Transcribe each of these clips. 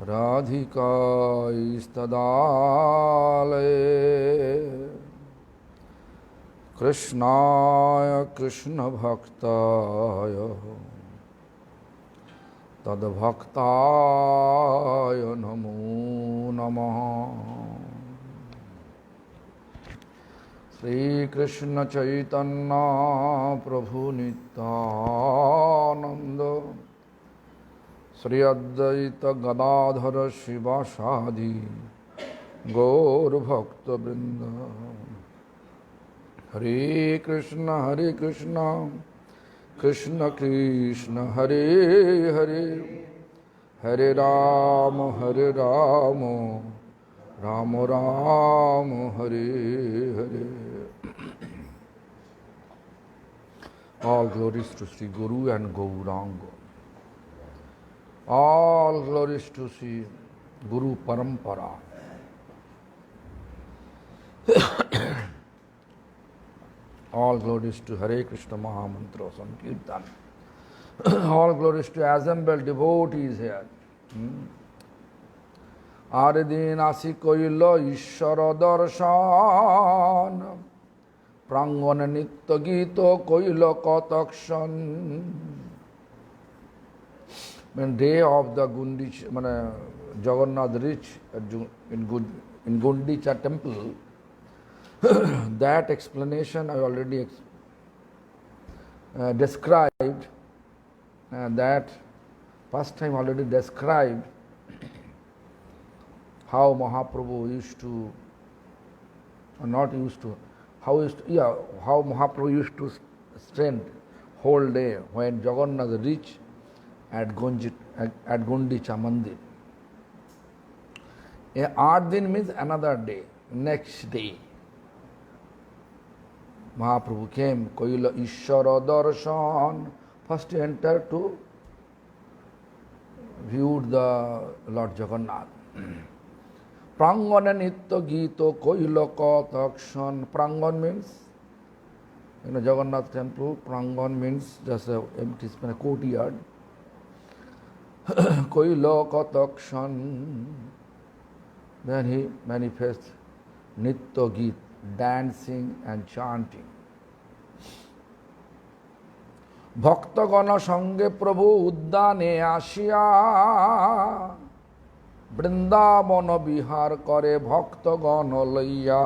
राधिकास्तदालये कृष्णाय कृष्णभक्ताय तद्भक्ताय नमो नमः। श्रीकृष्ण चैतन्य प्रभु नित्यानंद श्री अद्वैत गदाधर शिवासादि गौरभक्तवृंद। हरे कृष्ण कृष्ण कृष्ण हरे हरे, हरे Ram Ram Ram Hare Hare. All glories to Sri Guru and Gauranga. All glories to Sri Guru Parampara. All glories to Hare Krishna Mahamantra Sankirtan. All glories to assembled devotees here. Aridin asikoilo Ishara darshan, prangana nitya gito koilo katakshan. When day of the Jagannath reach in Gundicha temple, that explanation I already described, that first time already described how Mahaprabhu used to, or not used to, how Mahaprabhu used to spend whole day when Jagannath reached at Gundicha Mandir. Art din means another day, next day. Mahaprabhu came, Koila Ishara Darshan. First he entered to view the Lord Jagannath. Prangana Nitya Gito Koila Katakshan. Prangan means, Jagannath temple, Prangan means just an empty courtyard. Koila Katakshan. Then he manifests Nitya Git, dancing and chanting. Bhaktagana Sange Prabhu Uddane Ashiya, Vrindavana Bihar Kare Bhaktagana Laya.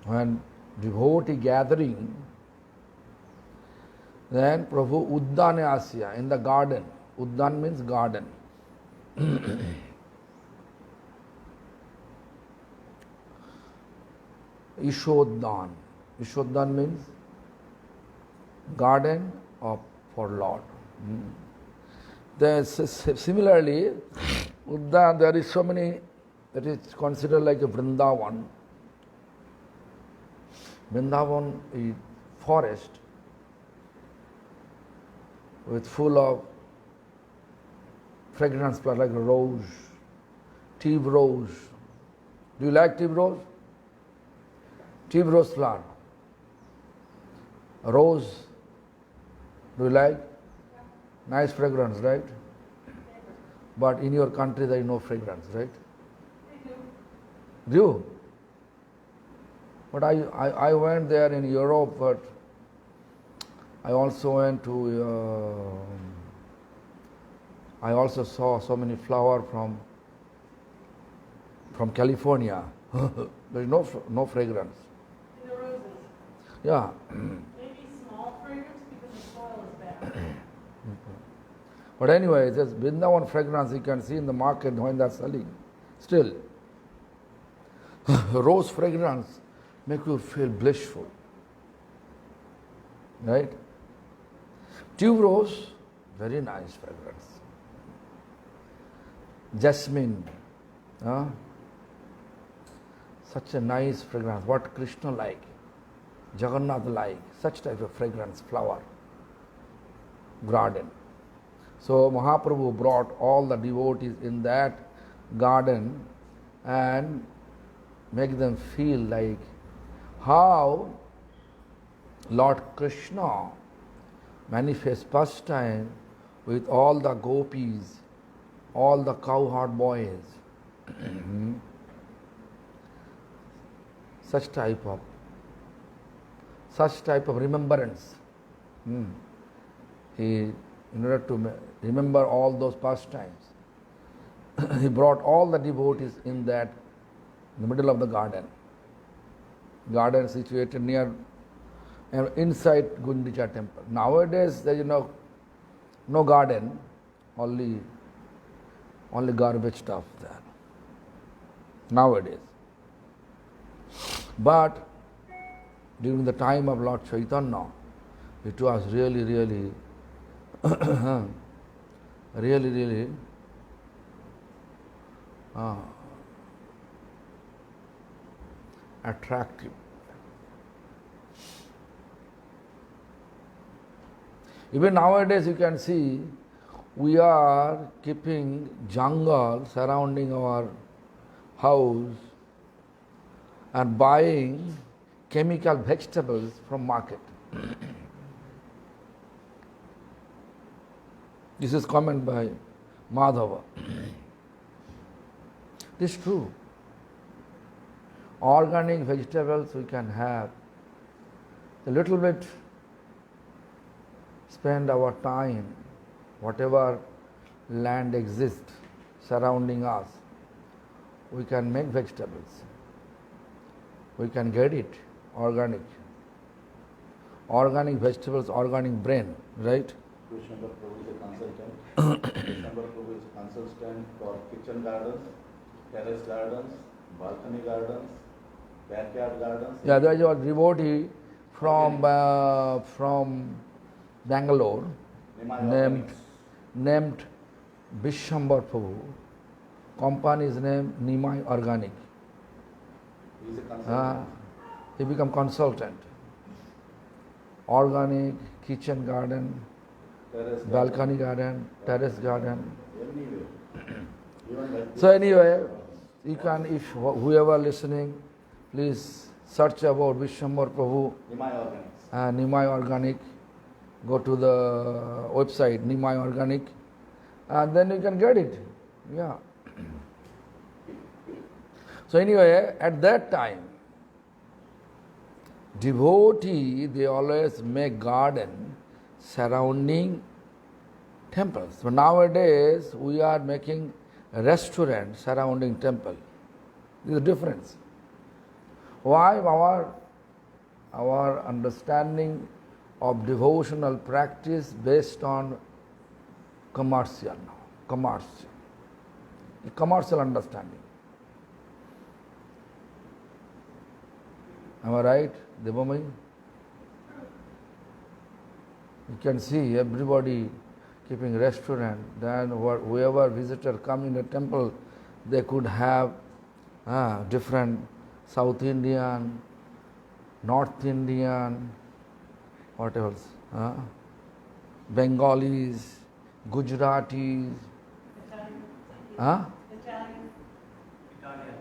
When devotee gathering, then Prabhu Uddane Asya, in the garden. Uddan means garden. Ishoddan. Ishoddan means garden for Lord. Similarly, Uddan, there is so many that is considered like a Vrindavan. Vrindavan is forest with full of fragrance plant like rose, tuberose. Do you like tuberose? Tuberose flower. Rose. Do you like? Nice fragrance, right? But in your country there is no fragrance, right? Do you? But I went there in Europe, but I also went to I also saw so many flowers from California. There is no fragrance. The roses. Yeah. Maybe small fragrance because the soil is bad. But anyway, there's Vrindavan fragrance you can see in the market when they're selling. Still, rose fragrance make you feel blissful. Right? Tuberose, very nice fragrance. Jasmine, such a nice fragrance. What Krishna like, Jagannath like, such type of fragrance, flower, garden. So Mahaprabhu brought all the devotees in that garden and make them feel like how Lord Krishna manifests first time with all the gopis, all the cowherd boys. such type of remembrance. He, in order to remember all those pastimes, he brought all the devotees in the middle of the garden. Garden situated near and inside Gundicha temple. Nowadays there is no garden, only garbage stuff there. Nowadays. But during the time of Lord Chaitanya, it was really, really, attractive. Even nowadays you can see we are keeping jungle surrounding our house and buying chemical vegetables from market. This is comment by Madhava. This is true. Organic vegetables we can have. A little bit spend our time, whatever land exists surrounding us, we can make vegetables. We can get it organic. Organic vegetables, organic brain, right? Krishnambar Prabhu is a consultant. Krishnambar Prabhu is consultant for kitchen gardens, terrace gardens, balcony gardens, backyard gardens. Yeah, there is a devotee from Bangalore named Vishwambar Prabhu. Company's name Nimai Organic. He is a consultant. He become consultant. Organic, kitchen garden, Terrace balcony garden, terrace garden. Anyway. Even like So anyway, you can, if whoever listening, please search about Vishwambar Prabhu, Nimai Organics. Nimai Organic. Go to the website Nimai Organic, and then you can get it. Yeah. So anyway, at that time, devotee, they always make garden surrounding temples. So nowadays, we are making a restaurant surrounding temple. This is the difference. Why? Our understanding of devotional practice based on commercial understanding. Am I right, Devamai? You can see everybody keeping restaurant, then whoever visitor come in the temple, they could have different South Indian, North Indian, what else? Bengalis, Gujaratis,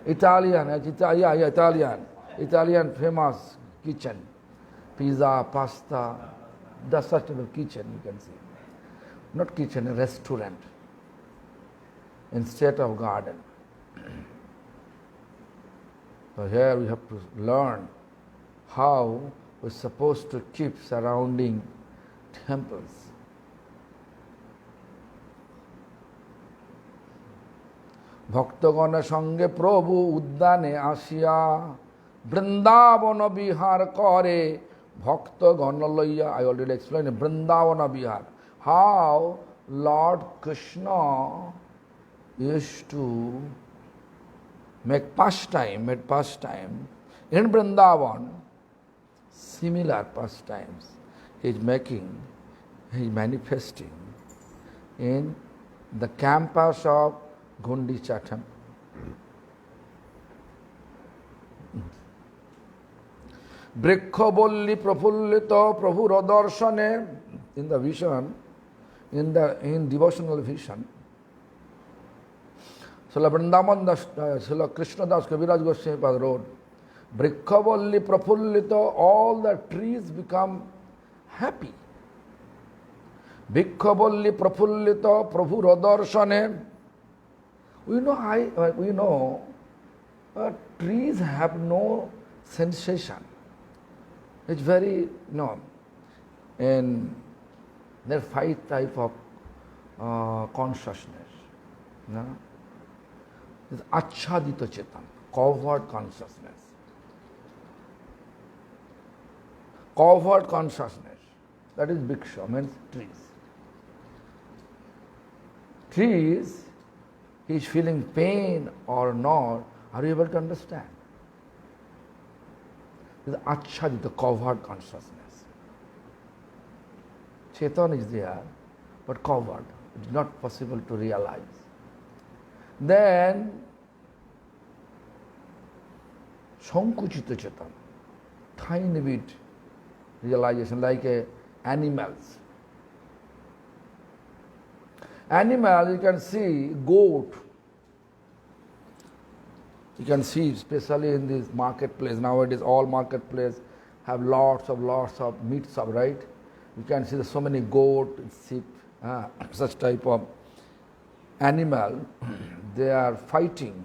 Italian famous kitchen, pizza, pasta, the such type of kitchen you can see. Not kitchen, a restaurant instead of garden. So here we have to learn how we're supposed to keep surrounding temples. ভক্তগণের সঙ্গে প্রভু উদ্যানে আসিয়া বৃন্দাবন বিহার করে ভক্তগণ লইয়া, I already explained Vrindavan Bihar, how Lord Krishna used to make pastime in Vrindavan. Similar pastimes he is manifesting in the campus of Gundicha temple. Brikhabolli prafulito prabhur darshane, in the vision, in devotional vision, Srila Vrindavan Das, Srila Krishna Das Kaviraj Goswami Pad wrote, Brikhavalli Prafullito, all the trees become happy. Bhikkhavalli prafullita prabhu radarsane. We know trees have no sensation. It's very, and there are 5 types of consciousness. No? It's achadita chetan, covered consciousness. Covered consciousness. That is bhiksha, means trees. Trees, he is feeling pain or not, are you able to understand? This is achadita, covered consciousness. Chetan is there, but covered. It's not possible to realize. Then, sankuchita chetan, tiny bit realization, like animals. Animals, you can see goat. You can see, especially in this marketplace. Nowadays, all marketplace have lots of meat shop, right? You can see so many goat, sheep, such type of animal. They are fighting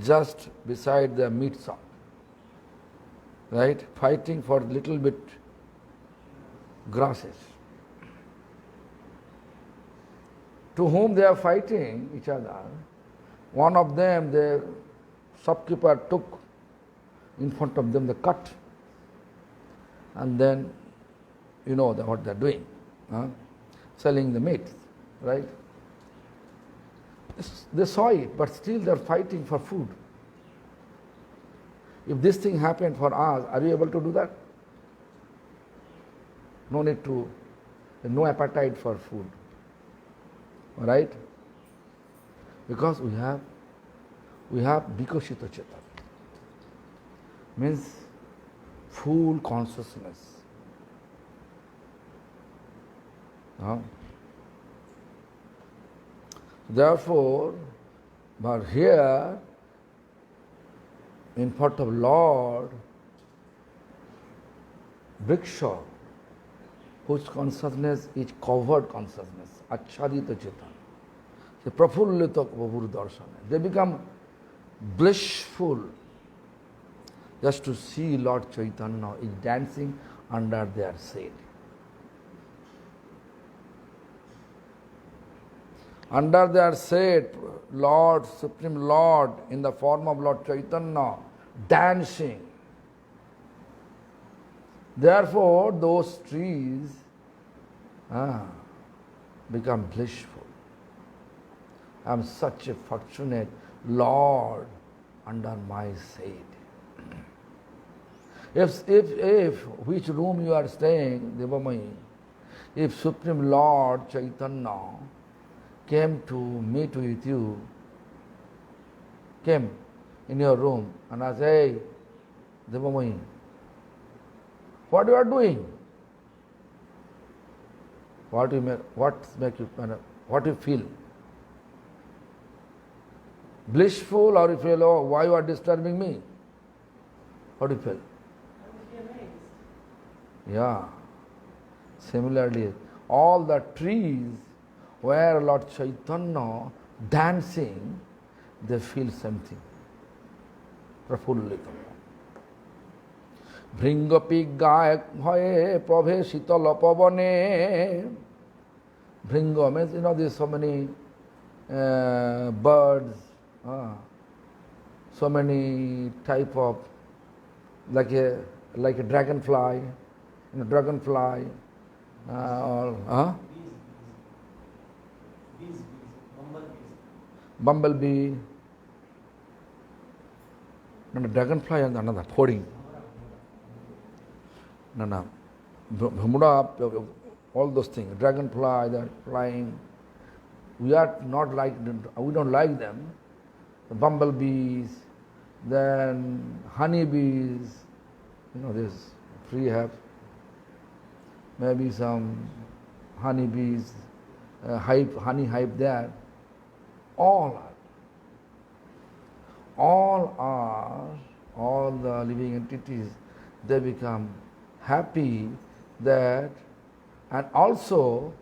just beside the meat shop, right? Fighting for little bit grasses. To whom they are fighting each other, one of them, the shopkeeper took in front of them the cut, and then you know what they are doing, selling the meat, right? They saw it, but still they are fighting for food. If this thing happened for us, are you able to do that? No need to, no appetite for food. Right? Because we have Vikashita Chetan. Means full consciousness. Therefore, but here, in front of Lord, Vriksha, whose consciousness is covered consciousness, achadita chetan, the prafullita prabhu darshana. They become blissful just to see Lord Chaitanya is dancing under their shade. Under their shade, Lord, Supreme Lord, in the form of Lord Chaitanya, dancing. Therefore, those trees become blissful. I am such a fortunate Lord under my shade. If which room you are staying, Devamai, if Supreme Lord Chaitanya came to meet with you, came in your room and I say, hey, Devamai, what you are doing? What you feel? Blissful, or you feel, oh, why you are disturbing me? What do you feel? I would be amazed. Yeah. Similarly, all the trees where Lord Chaitanya dancing, they feel something. Prafullitam. Bhringapi gayak bhaye prabhe sitala pavane. Bhringa means, there's so many birds, so many type of, like a dragonfly, dragonfly, Bees, bumblebee, and dragonfly and another hoarding. Bhumura, all those things, dragonfly, they're flying. We don't like them. The bumblebees, then honeybees, this free have maybe some honeybees, honey hive there. All the living entities, they become happy that And also,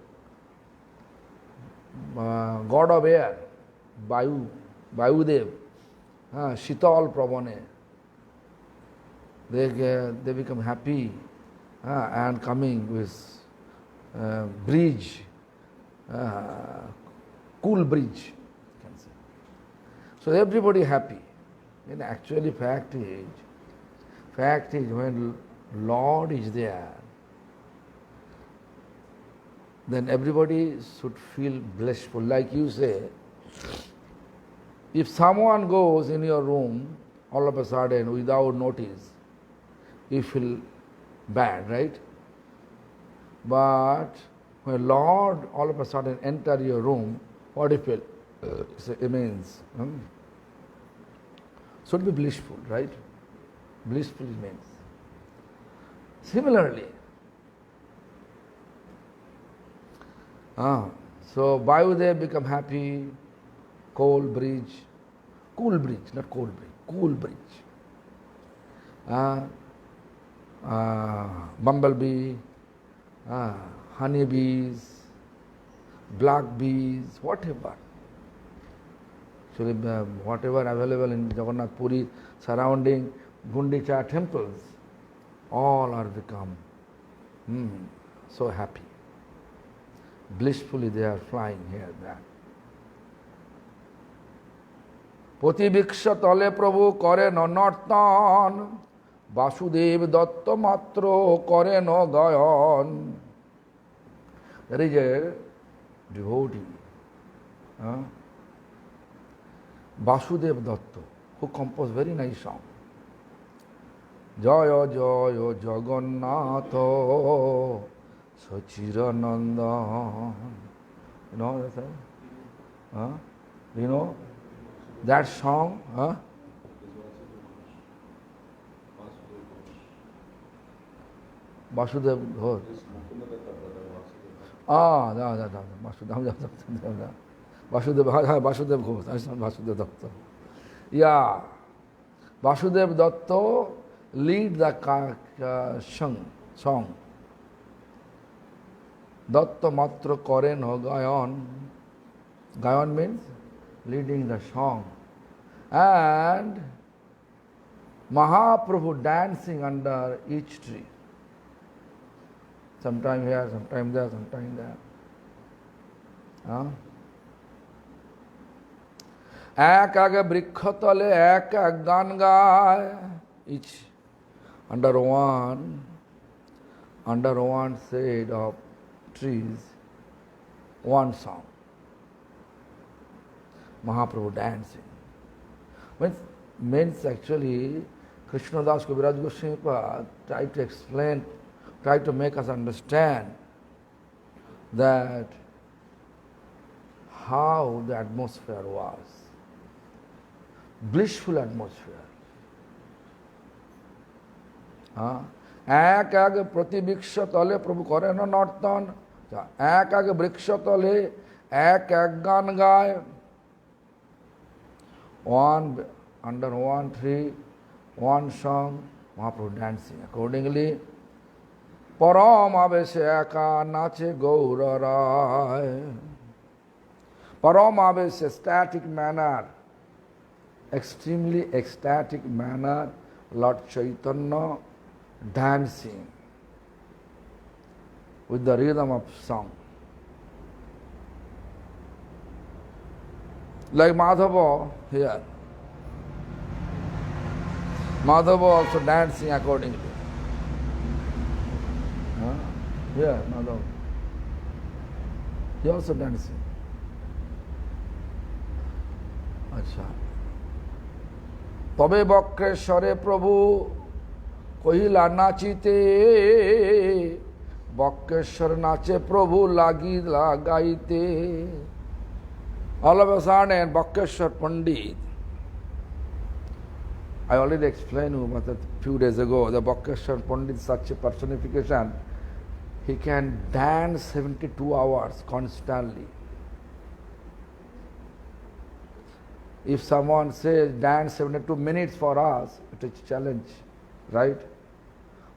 god of air, Vayudev, Shital Pravane, they become happy and coming with breeze, cool breeze, you can say. So everybody happy. And actually fact is when Lord is there, then everybody should feel blissful. Like you say, if someone goes in your room all of a sudden without notice, you feel bad, right? But when Lord all of a sudden enter your room, what do you feel? It's immense. Should be blissful, right? Blissful means. Similarly, so Vayudev become happy, cool breeze, not cold breeze, cool breeze. Bumblebee, honeybees, black bees, whatever. Actually, whatever available in Jagannath Puri surrounding Gundicha temples, all are become so happy. Blissfully they are flying here, there. প্রতিবীক্ষ তলে প্রভু করেন নর্তন, বাসুদেব দত্ত মাত্র করেন গায়ন. There is a devotee, Vasudev Datta, who composed very nice song. Jaya Jaya Jagannath Sachiranandan. You know that song? Do you know that song? Vasudev Ghosh. Vasudev Ghosh. Vasudev Datta. Yeah. Vasudev Datta lead the song. Datta Matra Karen Gayan. Gayan means leading the song. And Mahaprabhu dancing under each tree. Sometime here, sometime there, sometime there. এক আগে বৃক্ষতলে এক এক গান গায়, each under one shade of trees, one song. Mahaprabhu dancing. Means actually Krishnadas Kaviraj Goswami Pad tried to explain, tried to make us understand that how the atmosphere was. Blissful atmosphere. এক এক প্রতিবৃক্ষ তলে প্রভু করেন নর্তন, এক এক বৃক্ষ তলে এক এক গান গায়. Under one tree, one song, Mahaprabhu dancing. Accordingly, Param Aveshe Eka Nache Gaura Rai. Param Aveshe, ecstatic manner, extremely ecstatic manner, Lord Chaitanya dancing with the rhythm of song. Like Madhava here. Madhava also dancing accordingly. Here, Madhava. He also dancing. Acha. তবে বক্রেশ্বরে প্রভু কহিলা নাচিতে, বক্রেশ্বর নাচে প্রভু লাগিলা গাইতে. All of a sudden, Bhakkeshwar Pandit, I already explained you a few days ago, the Bhakkeshwar Pandit is such a personification, he can dance 72 hours constantly. If someone says dance 72 minutes for us, it is a challenge, right?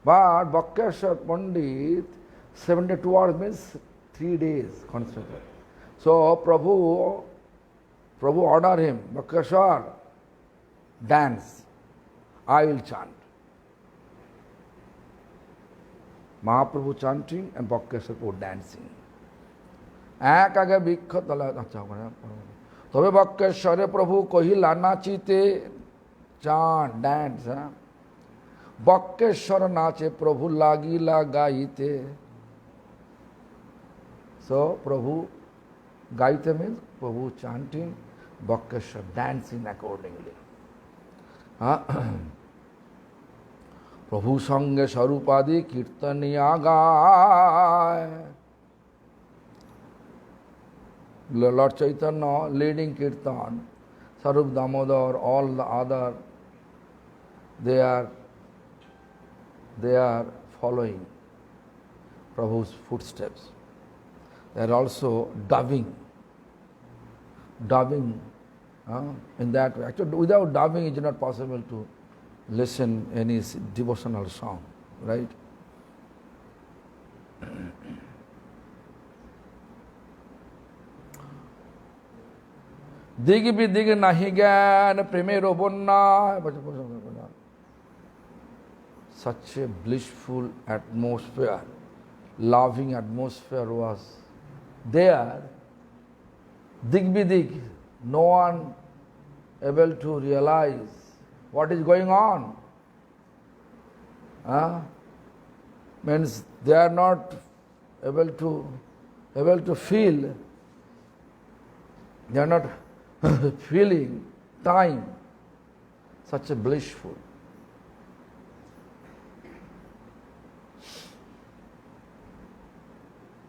But Bhakkeshwar Pandit 72 hours means 3 days constantly. So Prabhu ordered him, Bakashar, dance. I will chant. Mahaprabhu chanting and Bakashar dancing. এক আগে বিক্ষত আচ্ছা তবে বক্রেশ্বরে প্রভু কহিলা নাচিতে চান dance Bakreshwar নাচে প্রভু লাগিলা গাইতে সো প্রভু গাইতে মিন্স প্রভু চান্টিং বক্রেশ্বর ড্যান্সিং অ্যাকর্ডিংলি প্রভু সঙ্গে স্বরূপাদি কীর্তনিয়া গায় Lord Chaitanya leading Kirtan, Sarup Damodar, all the other, they are following Prabhu's footsteps. They are also dubbing in that way. Actually, without dubbing, it is not possible to listen any devotional song, right? দিগ বিদিগ নাহি জ্ঞান প্রেমের বন্যা such a blissful atmosphere, loving atmosphere was there. Dig bidig, no one able to realize what is going on. Means they are not able to feel. They are not feeling time, such a blissful.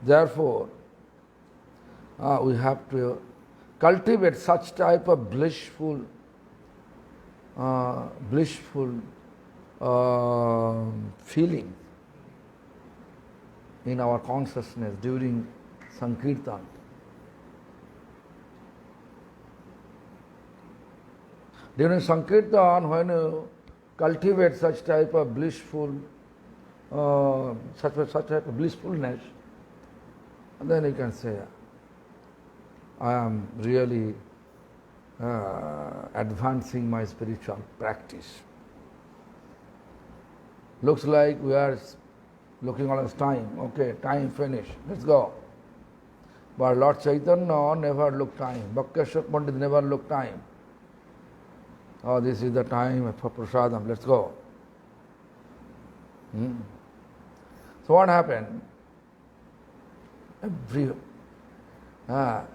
Therefore, we have to cultivate such type of blissful feeling in our consciousness during Sankirtan. During Sankirtan, when you cultivate such type of such type of blissfulness, then you can say, I am really advancing my spiritual practice. Looks like we are looking all this time. Okay, time finished. Let's go. But Lord Chaitanya never looked time. Bhakteshwar Pandit never looked time. Oh, this is the time for prasadam, let's go. So what happened?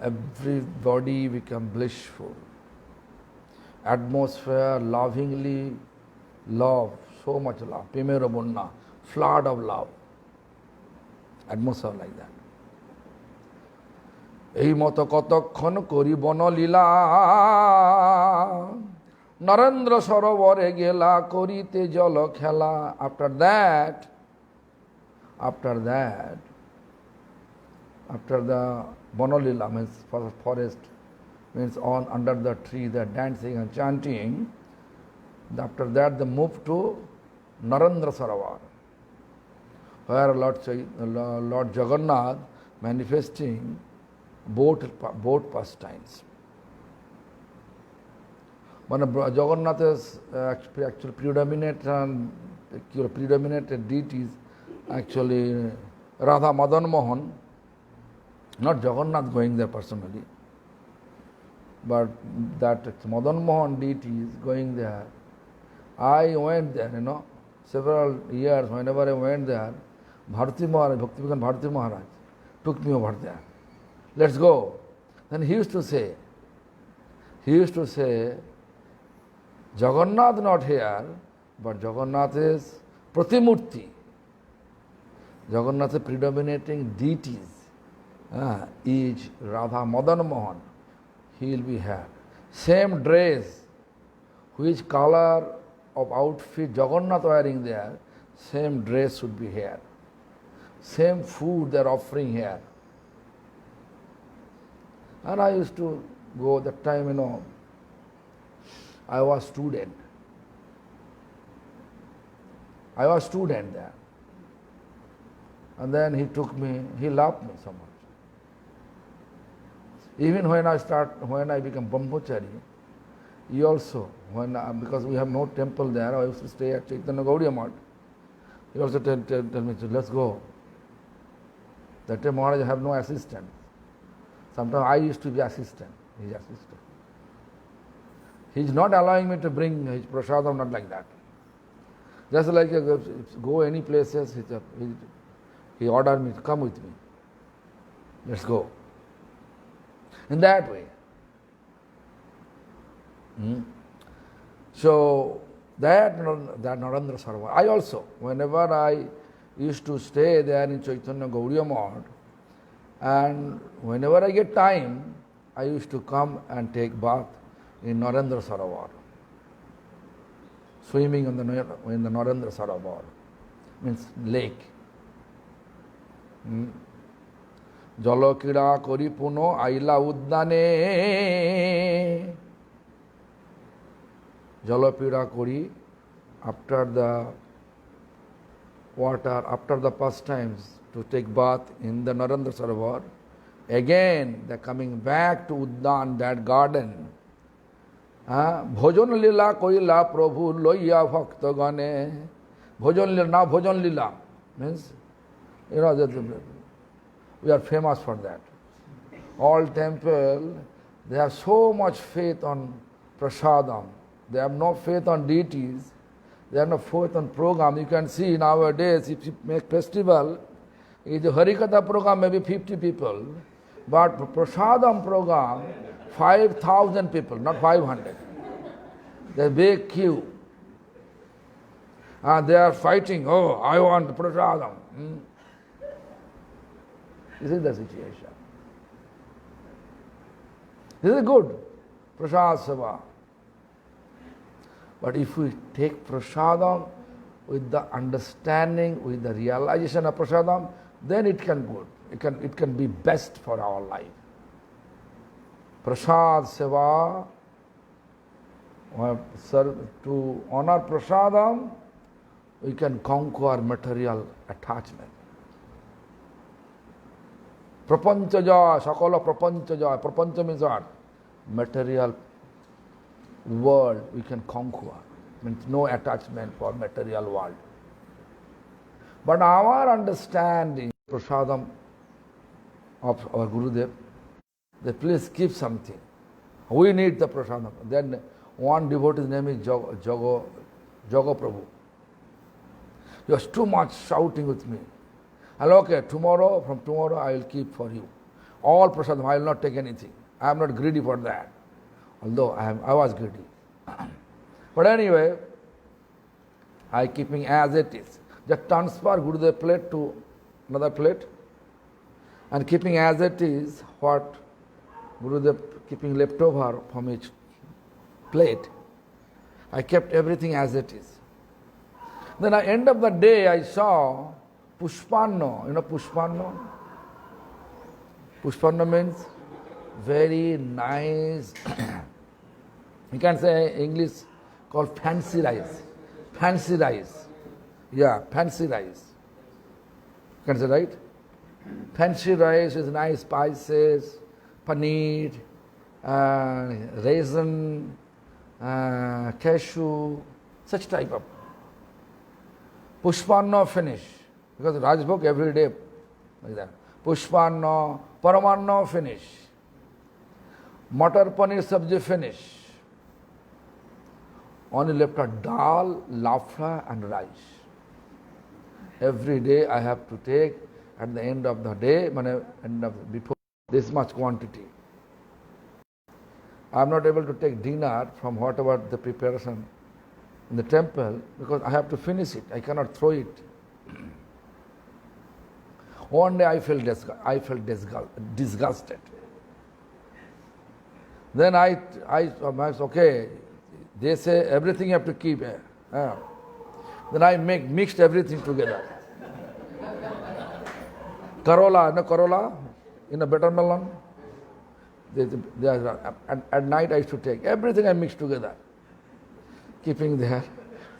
Everybody become blissful. Atmosphere, lovingly love, so much love. Pimera Bunna, flood of love. Atmosphere like that. এই মতো কতক্ষণ করি বনলীলা নরেন্দ্র সরোবরে গেলা করিতে জল খেলা after that after the bonolila means forest means on under the tree they are dancing and chanting. After that they move to Narendra Sarovar where Lord Jagannath manifesting boat pastimes. Jagannath's actual predominant deities actually Radha Madan Mohan, not Jagannath going there personally, but that Madan Mohan deity is going there. I went there, several years. Whenever I went there, Bharati Maharaj, Bhaktivinoda Bharati Maharaj took me over there. Let's go. Then he used to say, Jagannath not here, but Jagannath is Pratimurti. Jagannath's predominating deities is Radha Madan Mohan. He will be here. Same dress, which color of outfit Jagannath wearing there, same dress should be here. Same food they are offering here. And I used to go that time, I was student. And then he took me, he loved me so much. Even when I became brahmachari, he also, because we have no temple there, I used to stay at Chaitanya Gaudiya Math. He also tell me, let's go. That time Maharaj have no assistant. Sometimes I used to be assistant, his assistant. He's not allowing me to bring his prasadam, not like that. Just like go any places, he ordered me to come with me. Let's go. In that way. So that Narendra Sarovar. I also, whenever I used to stay there in Chaitanya Gaudiya Math, and whenever I get time, I used to come and take bath in Narendra Sarovar. Swimming in the Narendra Sarovar, means lake. Jalokida kori puno aila uddane. Jalopida kori, after the water, after the pastimes to take bath in the Narendra Sarovar, again they are coming back to Uddan, that garden. Bhojan lila koila prabhu loya bhakta gane. Bhojan lila, now bhojan lila means, we are famous for that. All temple, they have so much faith on prasadam. They have no faith on deities. They have no faith on program. You can see nowadays, if you make festival, the Harikatha program maybe 50 people, but prasadam program, 5,000 people, not 500. There's a big queue. And they are fighting, oh, I want prasadam. This is the situation. This is good, prasad seva. But if we take prasadam with the understanding, with the realization of prasadam, then it can good. It can be best for our life. Prasad seva, to honor prasadam, we can conquer material attachment. Prapancha joy, sakala prapancha joy. Prapancha means what? Material world we can conquer. Means no attachment for material world. But our understanding, prasadam of our Gurudev, they please keep something. We need the prasadam. Then one devotee's name is Jago Prabhu. He was too much shouting with me. And okay, from tomorrow I will keep for you. All prasadam, I will not take anything. I am not greedy for that. Although I was greedy. But anyway, I keeping as it is. Just transfer Gurudev plate to another plate. And keeping as it is, what Gurudev keeping leftover from each plate, I kept everything as it is. Then at the end of the day, I saw Pushpanno. You know Pushpanno? Pushpanno means very nice, you can say English called fancy rice. Fancy rice. Yeah, fancy rice. You can say, right? Fancy rice is nice spices, paneer, raisin, cashew, such type of. Pushpanno finish. Because Rajbhog every day like that. Pushpanno, Paramanno finish. Matar paneer sabji finish. Only left a dal, lafra and rice. Every day I have to take at the end of the day, before this much quantity. I am not able to take dinner from whatever the preparation in the temple because I have to finish it. I cannot throw it. One day I felt disgusted. Then I was okay. They say everything you have to keep. Then I mixed everything together. Corolla, in a butter melon. At night I used to take everything I mixed together, keeping there.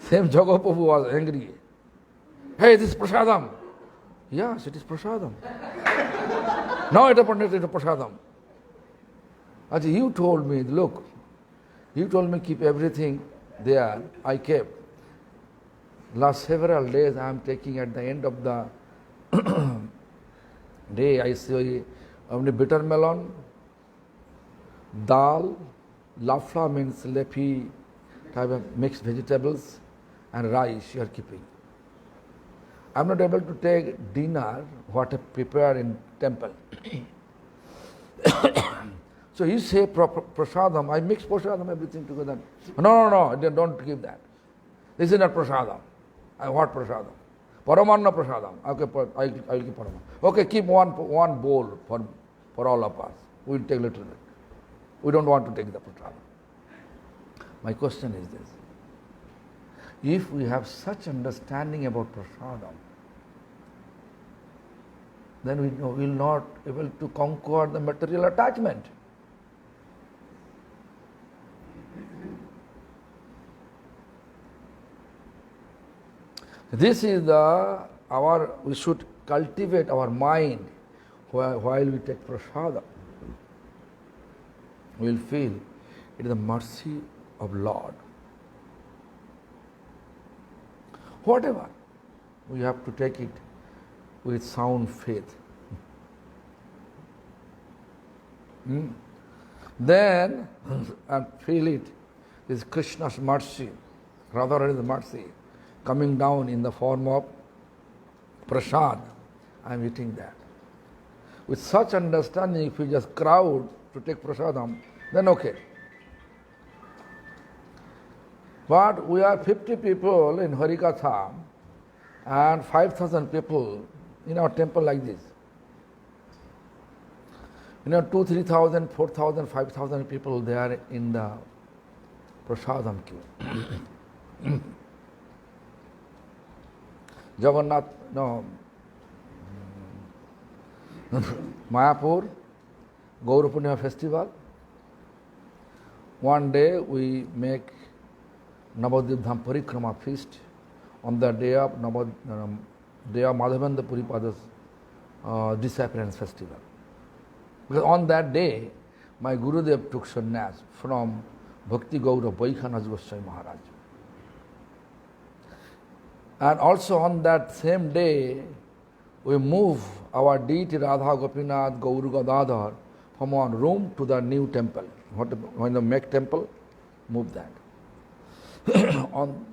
Same Jago Prabhu was angry. Hey, this is prasadam. Yes, it is prasadam. Now it is prasadam. Actually, you told me, look, you told me keep everything there. I kept. Last several days I am taking at the end of the day, I see only bitter melon, dal, lafla means leafy type of mixed vegetables, and rice you are keeping. I am not able to take dinner what I prepare in temple. So you say prasadam, I mix prasadam, everything together. No, don't give that. This is not prasadam. I want prasadam. Paramanna prasadam. Okay, I will keep paramanna. Okay, keep one bowl for all of us. We will take little bit. We don't want to take the prasadam. My question is this. If we have such understanding about prasadam, then we will not able to conquer the material attachment. This is we should cultivate our mind while we take prasada. We will feel it is the mercy of Lord. Whatever, we have to take it with sound faith. Then, and feel it is Krishna's mercy, Radharani's mercy, coming down in the form of prasad. I am eating that. With such understanding, if we just crowd to take prasadam, then okay. But we are 50 people in Harikatha and 5,000 people in our temple like this. 2,000, 3,000, 4,000, 5,000 people there in the prasadam queue. Jagannath, no, Mayapur, Gaura Purnima festival. One day we make Navadvip Dham Parikrama feast on the day of MadhavendraPuri Pada's disappearance festival. Because on that day, my Gurudev took sannyas from Bhakti Gaura Vaikhanaj Goswami Maharaj. And also on that same day, we move our deity Radha Gopinath Gauru Gadadhar from one room to the new temple. When they make temple, move that.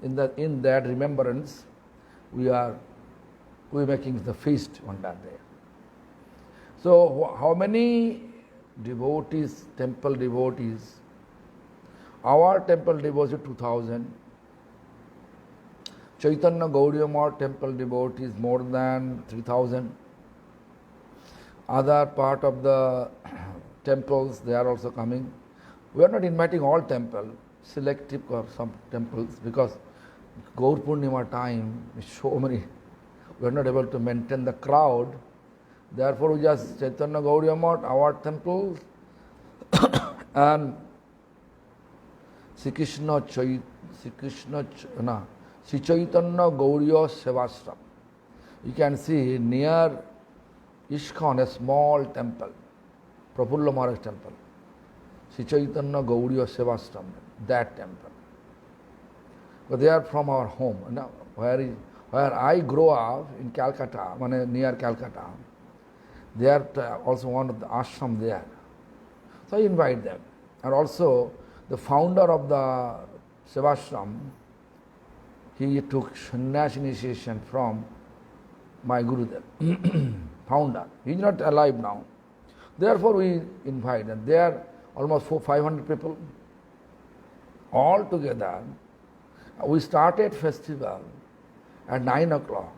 In that remembrance, we are making the feast on that day. So how many devotees, temple devotees? Our temple devotees 2,000. Chaitanya Gaudiya Math temple devotees more than 3,000. Other part of the temples, they are also coming. We are not inviting all temples, selective or some temples, because Gaur Purnima time is so many. We are not able to maintain the crowd. Therefore, we just Chaitanya Gaudiya Math, our temples, and Sri Chaitanya Gauriya Sevashram. You can see near ISKCON a small temple, Prafulla Maharaj temple. Sri Chaitanya Gauriya Sevashram, that temple. But they are from our home. Now, where I grow up in Calcutta, near Calcutta, they are also one of the ashram there. So I invite them. And also the founder of the Sevashram, he took sannyas initiation from my Gurudev, founder. He is not alive now. Therefore we invite them. There are almost 500 people. All together, we started festival at 9 o'clock.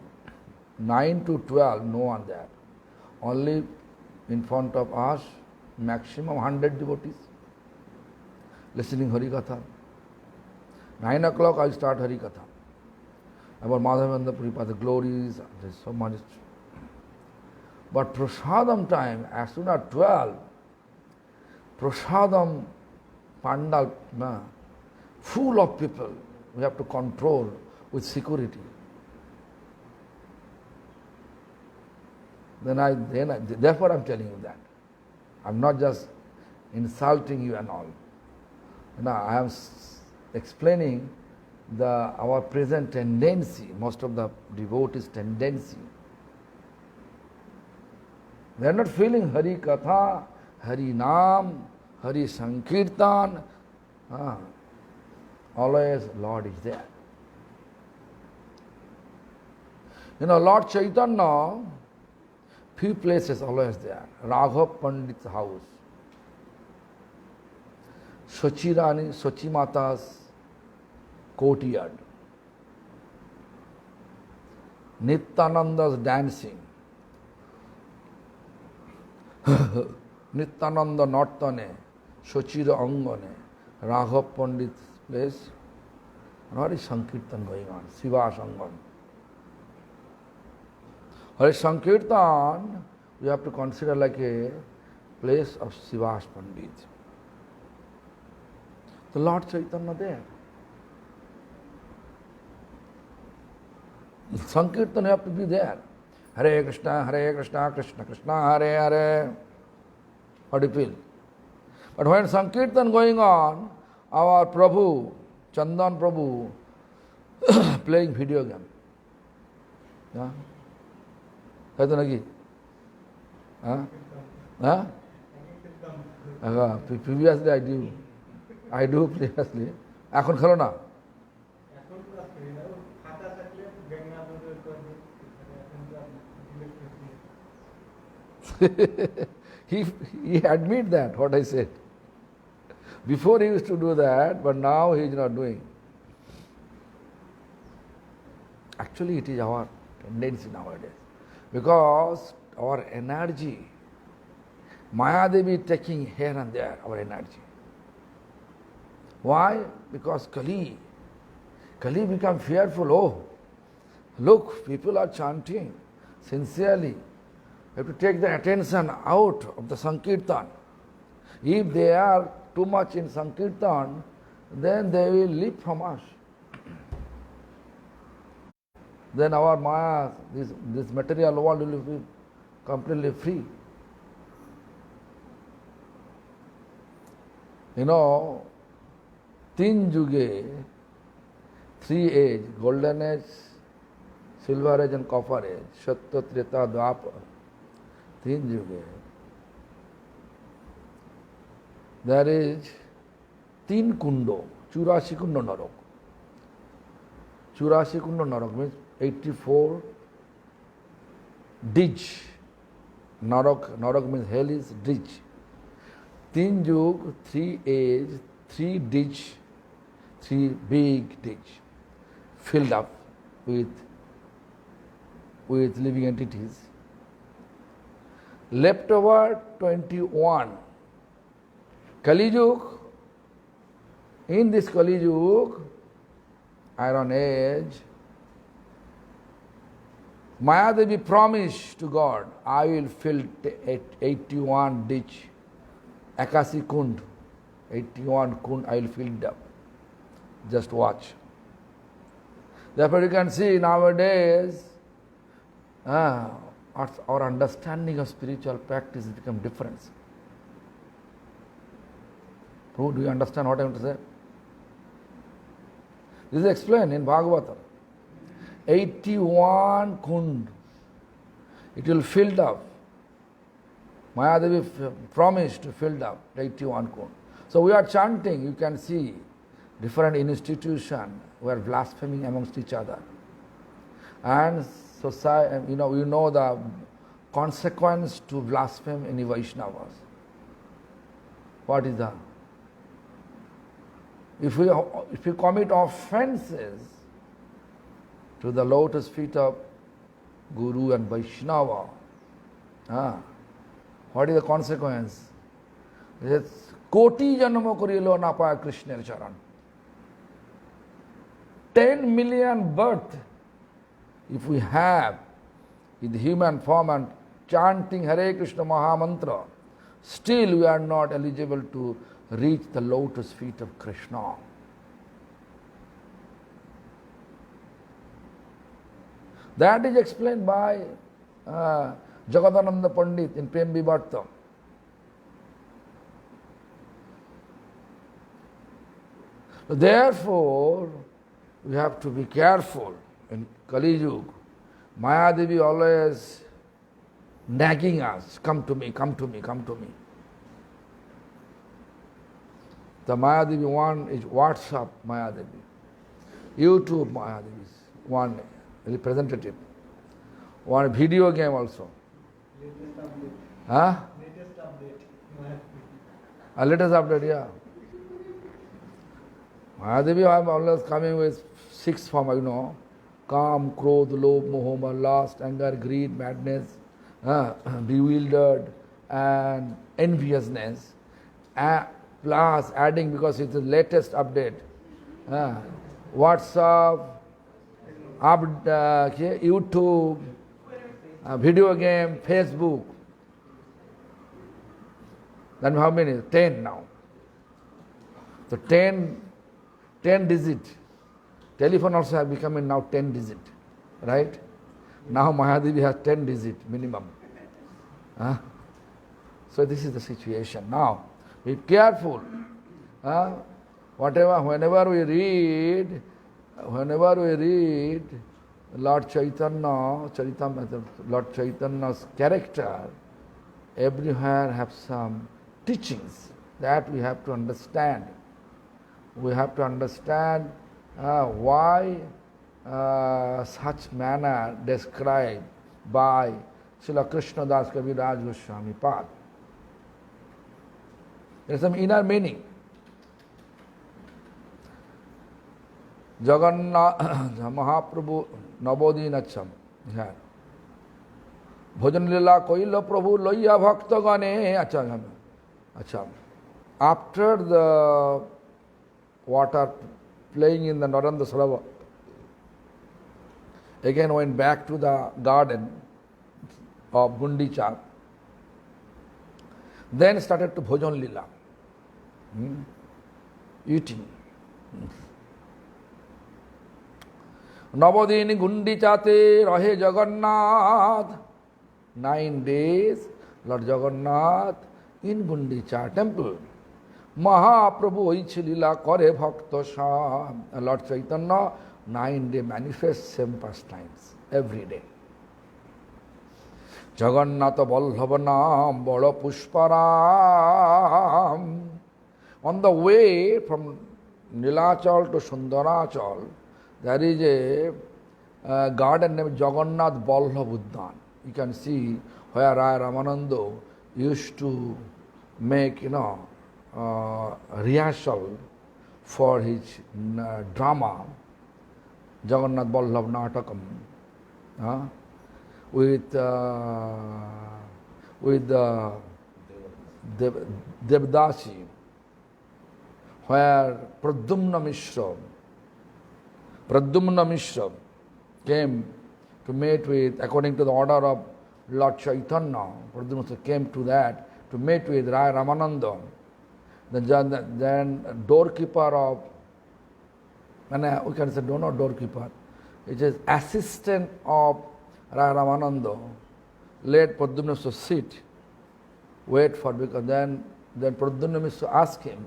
9 to 12, no one there. Only in front of us, maximum 100 devotees listening Harikatha. 9 o'clock I start Harikatha. About Madhavendra Puri Pada glories, there is so much. But prasadam time, as soon as 12, prasadam pandal, full of people, we have to control with security. Therefore I'm telling you that. I'm not just insulting you and all. I am explaining our present tendency, most of the devotees' tendency. They are not feeling Hari Katha, Hari Naam, Hari Sankirtan. Always Lord is there. Lord Chaitanya, few places always there. Raghav Pandit's house, Sachi Mata's courtyard, Nityananda's dancing, Nityananda Nartane, Sachira Angane, Raghav Pandit's place, and what is Sankirtan going on? Siva Sangan. Hari Sankirtan, we have to consider like a place of Siva's Pandit. The Lord Chaitanya there. Sankirtan you have to be there. Hare Krishna, Krishna Krishna, Hare Hare. How do you feel? But when Sankirtan going on, our Prabhu, Chandan Prabhu, playing video game. Yeah? है तो नहीं previously I do previously এখন খেলো না he admit that what I said before he used to do that, but now he is not doing. Actually it is our tendency nowadays. Because our energy, Mayadevi taking here and there, our energy. Why? Because Kali become fearful. Oh, look, people are chanting sincerely. We have to take the attention out of the Sankirtan. If they are too much in Sankirtan, then they will leave from us. Then our Maya, this material world will be completely free. Tin Juge, 3 age, golden age, silver age and copper age, Satya, Treta, Dwapar, Tin Juge. There is Tin Kundo, Churashi Kundo Narok. Churashi Kundo Narok means 84 ditch. Narok means hell is ditch. 3 Jug, 3 age, 3 ditch, 3 big ditch filled up with living entities. Left over 21. Kali Jug, in this Kali Jug, Iron Age, Mayadevi promised to God, I will fill 81 ditch, Akasi Kund, 81 Kund, I will fill it up. Just watch. Therefore you can see nowadays, our understanding of spiritual practice has become different. Do you understand what I want to say? This is explained in Bhagavatam. 81 kund. It will fill up. Mayadevi promised to fill up 81 kund. So we are chanting, you can see different institutions were blaspheming amongst each other. And society, you know the consequence to blaspheme any Vaishnavas. What is that? If we commit offenses to the lotus feet of Guru and Vaishnava, what is the consequence? It's koti janma korilo na paya Krishna charan. 10 million birth, if we have in the human form and chanting Hare Krishna Mahamantra, still we are not eligible to reach the lotus feet of Krishna. That is explained by Jagadananda Pandit in Prem Vivartam. Therefore, we have to be careful in Kali Yuga. Mayadevi always nagging us, come to me, come to me, come to me. The Mayadevi one is WhatsApp Mayadevi, YouTube Mayadevi is one representative, one video game also. Latest update. Huh? Latest update. A latest update, yeah. Mahadevi, I am always coming with 6 form, Kam, Krodh, Lobh, Moh, lust, anger, greed, madness, bewildered, and enviousness. Plus adding, because it's the latest update, WhatsApp, YouTube, video game, Facebook. Then how many? 10 now. So 10 digit. Telephone also have become now 10 digit. Right? Now Mahadevi has 10 digit minimum. So this is the situation. Now, be careful. Whenever we read Lord Chaitanya's character, everywhere have some teachings that we have to understand. We have to understand why such manner described by Srila Krishna Das Kaviraj Goswami Pad. There is some inner meaning. Jagannath Mahaprabhu Nabodinacham. Bhojan Lila Koila Prabhu Loya Bhakta Gane. Acha. After the water playing in the Naranda Sarava, again went back to the garden of Gundicha, then started to Bhojan Lila, eating. Navadini Gundichate Rahe Jagannath. 9 days, Lord Jagannath in Gundicha temple. Mahaprabhu Oichi Lila Kore Bhakta Sham. Lord Chaitanya 9 day manifests same pastimes every day. Jagannath Vallabhanam Bala Pushparam. On the way from Nilachal to Sundarachal, there is a garden named Jagannath Vallabh Uddan. You can see where Raya Ramananda used to make, rehearsal for his drama, Jagannath Vallabh Natakam, with Devdasi, where Pradyumna Mishra came to meet with, according to the order of Lord Chaitanya, Pradyumna came to that, to meet with Raya Ramananda. Then doorkeeper of, we can say not doorkeeper, it is assistant of Raya Ramananda, let Pradyumna to sit, wait for, because then Pradyumna to ask him,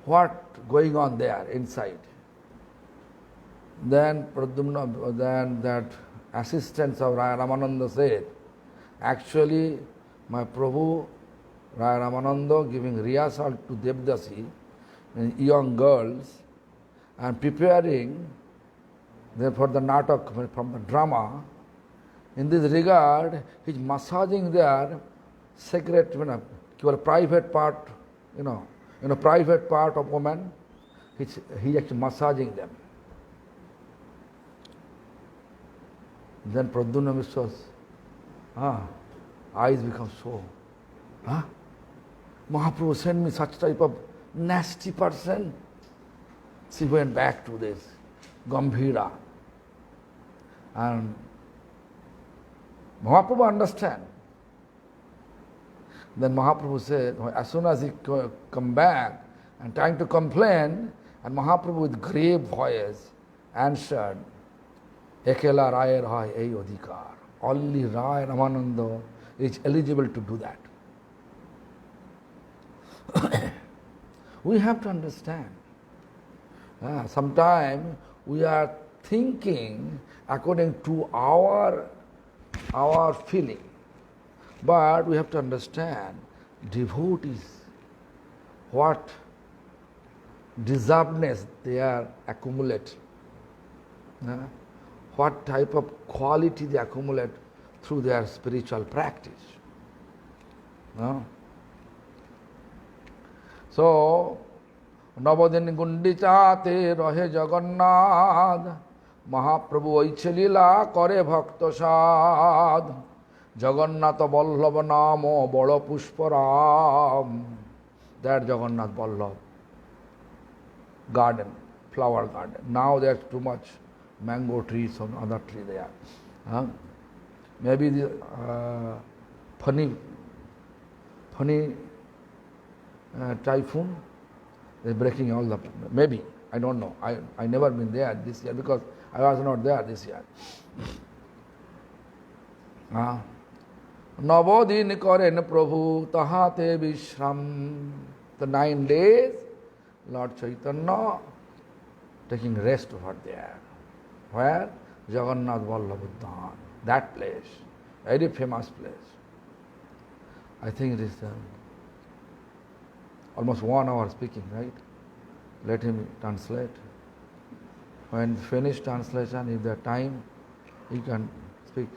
what going on there inside? Then Pradyumna, then that assistant of Raya Ramananda said, actually my Prabhu Raya Ramananda giving rehearsal to Devdasi, young girls, and preparing for the natak, from the drama. In this regard, he is massaging their secret, private part, private part of woman. He is actually massaging them. Then Pradyumna Mishra's eyes become so. Mahaprabhu sent me such type of nasty person. She went back to this Gambhira. And Mahaprabhu understand. Then Mahaprabhu said, as soon as he come back and trying to complain, and Mahaprabhu with grave voice answered, Ekela Rayer Hai Ei Odhikar. only Rai Ramananda is eligible to do that. We have to understand. Sometimes we are thinking according to our feeling. But we have to understand devotees, what deservedness they are accumulate. What type of quality they accumulate through their spiritual practice. So, নবদিন গুন্ডিচাতে রহে জগন্নাথ, মহাপ্রভু ঐছে লীলা করে ভক্ত সাধ, জগন্নাথ বল্লভ নাম বড় পুষ্পরাম. That Jagannath Vallabh garden, flower garden. Now there's too much mango trees, some other tree there. Maybe the funny typhoon is breaking all the, maybe, I don't know. I never been there this year because I was not there this year. নবদিন করেন প্রভু তাহাতে বিশ্রাম. The 9 days, Lord Chaitanya taking rest over there. Where? Jagannath Vallabh Udyan. That place, very famous place. I think it is almost 1 hour speaking, right? Let him translate. When finish translation, if there time, he can speak.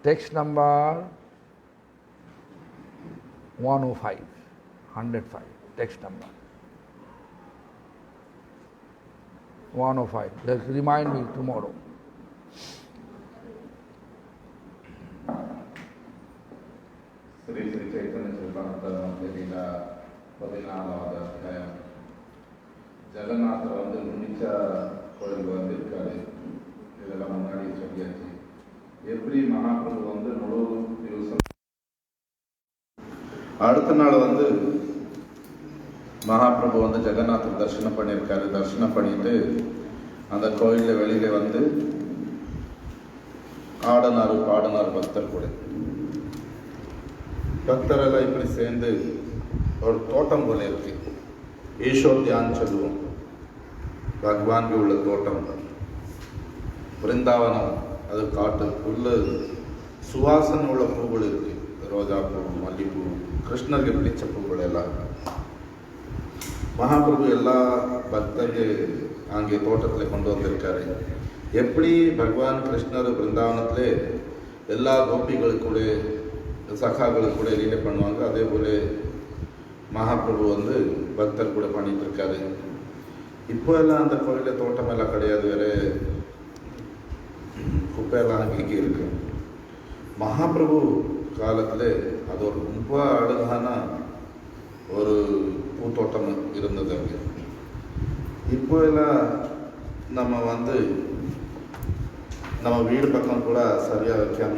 Text number 105, 105, text number 105. Just remind me tomorrow. Shri Shri Chaitanya Charitamrita 14வது அத்தியாயம். ஜெகநாதர் முனிச்சா கோயிலுக்கு வந்திருக்காரு. இதெல்லாம் முன்னாடி சொல்லியாச்சு. எப்படி மகாபிரபு முழு திவசம். அடுத்த நாள் மகாபிரபு ஜெகநாதர் தரிசனம் பண்ணியிருக்காரு. தரிசனம் பண்ணிட்டு அந்த கோயிலில் வெளியில பாடினார் பக்தர் கூட. பக்தரெல்லாம் இப்படி சேர்ந்து ஒரு தோட்டம் போல இருக்கு. ஈஷோத்யான்னு சொல்லுவோம். பகவானுக்கு உள்ள தோட்டம், பிருந்தாவனம். அது காட்டு உள்ள சுவாசனை உள்ள பூக்கள் இருக்கு. ரோஜா பூ, மல்லிப்பூ, கிருஷ்ணருக்கு பிடிச்ச பூக்கள் எல்லாம். மகாபிரபு எல்லா பக்தருக்கு அங்கே தோட்டத்தில் கொண்டு வந்திருக்காரு. எப்படி பகவான் கிருஷ்ணர் பிருந்தாவனத்திலே எல்லா கோபிகளுக்கு கூட சகாக்களுக்கு கூட லீலை பண்ணுவாங்க, அதே போல மகாபிரபு பக்தர் கூட பண்ணிட்டு இருக்காரு. இப்போ எல்லாம் அந்த கோயிலில் தோட்டம் எல்லாம் கிடையாது, வேற குப்பையெல்லாம் அங்கே இருக்கு. மகாபிரபு காலத்தில் அது ஒரு ரொம்ப அழகான ஒரு பூத்தோட்டம் இருந்தது அங்கே. இப்போ எல்லாம் நம்ம நம்ம வீடு பக்கம் கூட சரியாக வைக்காம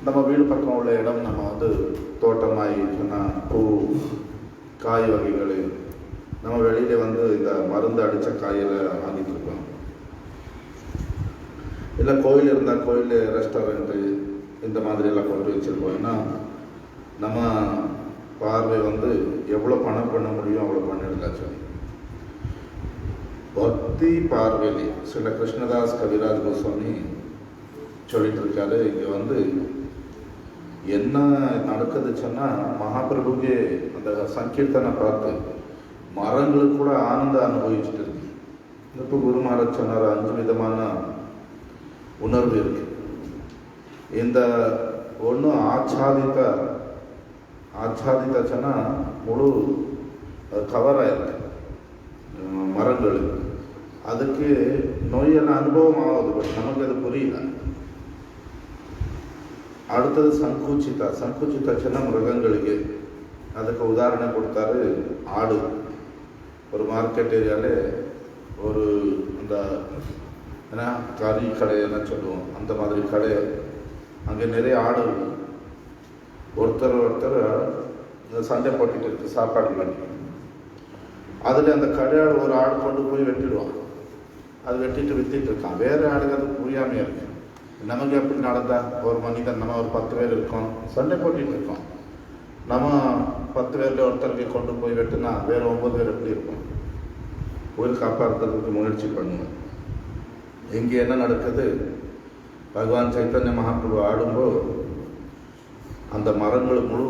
நம்ம வீடு பக்கம் உள்ள இடம் நம்ம தோட்டமாகி சொன்னால் பூ, காய் வகைகள் நம்ம வெளியில இந்த மருந்து அடித்த காயில் வாங்கிட்டு இருக்கோம். இல்லை கோயில் இருந்தால் கோயில், ரெஸ்டாரண்ட்டு இந்த மாதிரியெல்லாம் கொண்டு வச்சுருக்கோம். ஏன்னா நம்ம பார்வை எவ்வளோ பணம் பண்ண முடியும் அவ்வளோ பண்ணிடலாம் சொல்லி பக்தி பார்வையிலே சில கிருஷ்ணதாஸ் கவிராஜ் கோஸ்வாமி சொல்லிட்டு இருக்காரு. இங்கே என்ன நடக்குது சொன்னால், மகாபிரபுக்கு அந்த சங்கீர்த்தனை பார்த்து மரங்களுக்கு கூட ஆனந்தம் அனுபவிச்சுட்டு இருக்கு. இப்போ குரு மகாராஜ் சொன்னார் 5 விதமான உணர்வு இருக்கு. இந்த ஒன்று ஆச்சாதித்த சொன்னால் முழு கவர் ஆயிருக்கு மரங்கள். அதுக்கு நோயெல்லாம் அனுபவம் ஆகுது, பட் நமக்கு அது புரியல. அடுத்தது சங்குச்சிதா சொன்னால் மிருகங்களுக்கு. அதுக்கு உதாரணம் கொடுத்தாரு ஆடு. ஒரு மார்க்கெட் ஏரியாவில் ஒரு அந்த ஏன்னா கறி கடை என்ன சொல்லுவோம், அந்த மாதிரி கடை. அங்கே நிறைய ஆடு ஒருத்தர் சண்டை போட்டுட்டு இருக்கு சாப்பாடு பண்ணி. அதில் அந்த கடையாடு ஒரு ஆடு கொண்டு போய் வெட்டிடுவான். அது வெட்டிட்டு வித்திட்டு இருக்கான். வேறு ஆளுங்க அது புரியாமல் இருக்கு. நமக்கு எப்படி நடந்தா ஒரு மனிதன், நம்ம ஒரு 10 பேர் இருக்கோம், சண்டை போட்டிட்டு இருக்கோம். நம்ம 10 பேரில் ஒருத்தருக்கு கொண்டு போய் வெட்டுனா வேறு 9 பேர் எப்படி இருக்கும்? உயிர் காப்பாற்றுறதுக்கு முயற்சி பண்ணுவேன். இங்கே என்ன நடக்குது? பகவான் சைத்தன்ய மகாபிரபு ஆடும்போது அந்த மரங்கள் முழு